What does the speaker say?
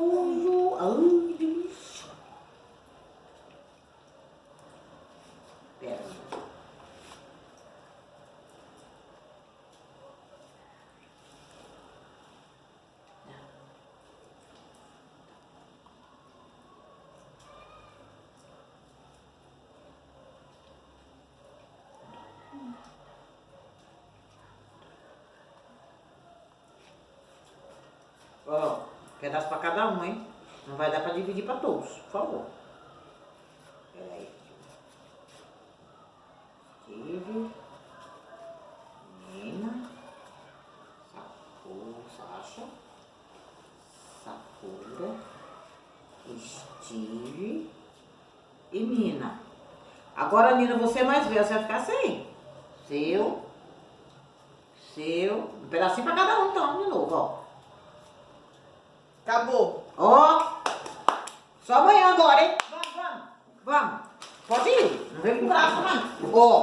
gostoso. Ai, delícia. Pera. Ó, pedaço pra cada um, hein? Não vai dar pra dividir pra todos, por favor. Peraí. Steve, Nina, Sasha, Sakura, Steve e Nina. Agora, Nina, você mais velha, você vai ficar sem. Seu. Um pedacinho pra cada um, então, de novo, ó. Acabou. Ó. Só amanhã agora, hein? Vamos. Pode ir. Não vem com o braço, não. Ó.